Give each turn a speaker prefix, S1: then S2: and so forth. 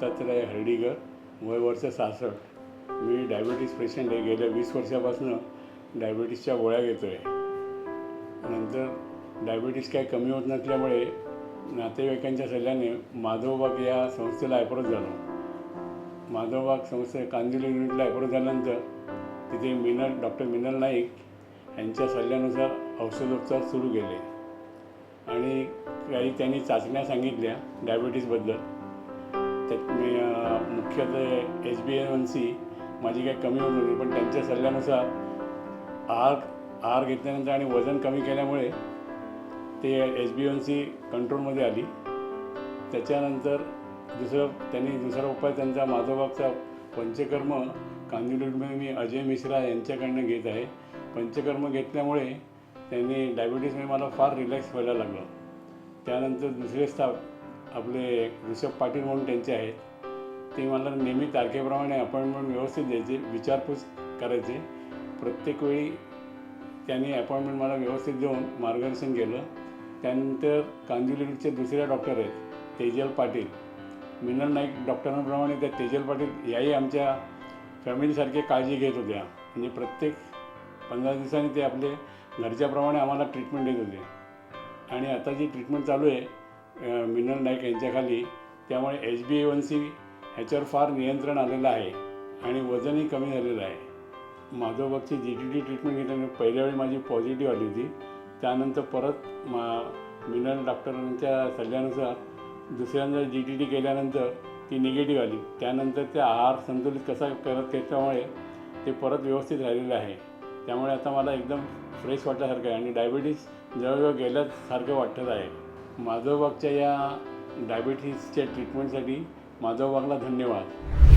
S1: दत्तात्रय हर्डीकर, वय वर्ष 66. मी diabetes patient आहे. गेल्या 20 वर्षापासून डायबिटीजच्या गोळ्या घेतो आहे. नंतर डायबिटीज काही कमी होत नसल्यामुळे नातेवाईकांच्या सल्ल्याने माधवबाग या संस्थेला ॲप्रोच झालो. माधवबाग संस्थे कांदिवली युनिटला ॲप्रोच झाल्यानंतर तिथे डॉक्टर मिनल नाईक यांच्या सल्ल्यानुसार औषधोपचार सुरू केले आणि काही त्यांनी चाचण्या सांगितल्या डायबिटीजबद्दल. त्यात मी मुख्यतः HbA1c माझी काही कमी होत नव्हती, पण त्यांच्या सल्ल्यानुसार आहार घेतल्यानंतर आणि वजन कमी केल्यामुळे ते HbA1c कंट्रोलमध्ये आली. त्याच्यानंतर दुसरा उपाय त्यांचा माधवबागचा पंचकर्म कांदिवलीमध्ये मी अजय मिश्रा यांच्याकडनं घेत आहे. पंचकर्म घेतल्यामुळे त्यांनी डायबिटीजमध्ये मला फार रिलॅक्स व्हायला लागलं. त्यानंतर दुसरे स्टाफ आपले ऋषभ पाटील म्हणून त्यांचे आहेत. ते मला नेहमी तारखेप्रमाणे अपॉइंटमेंट व्यवस्थित द्यायचे, विचारपूस करायचे. प्रत्येक वेळी त्यांनी अपॉइंटमेंट मला व्यवस्थित देऊन मार्गदर्शन केलं. त्यानंतर कांदिवलीचे दुसऱ्या डॉक्टर आहेत तेजल पाटील. मिनल नाईक डॉक्टरांप्रमाणे त्या तेजल पाटील याही आमच्या फॅमिलीसारखी काळजी घेत होत्या. म्हणजे प्रत्येक 15 दिवसांनी ते आपले घरच्याप्रमाणे आम्हाला ट्रीटमेंट देत होते. आणि आता जी ट्रीटमेंट चालू आहे मिनल नाईक यांच्याखाली, त्यामुळे HbA1c ह्याच्यावर फार नियंत्रण आलेलं आहे आणि वजनही कमी झालेलं आहे. माधवबागची GTT ट्रीटमेंट घेतल्यानंतर पहिल्या वेळी माझी पॉझिटिव्ह आली होती. त्यानंतर परत मिनल डॉक्टरांच्या सल्ल्यानुसार दुसऱ्यांदा GTT केल्यानंतर ती निगेटिव्ह आली. त्यानंतर ते आहार संतुलित कसा करत घेतल्यामुळे ते परत व्यवस्थित राहिलेलं आहे. त्यामुळे आता मला एकदम फ्रेश वाटल्यासारखं आहे आणि डायबिटीज जवळजवळ गेल्यासारखं वाटत आहे. माधवबागच्या या डायबिटीजच्या ट्रीटमेंटसाठी माधवबागला धन्यवाद.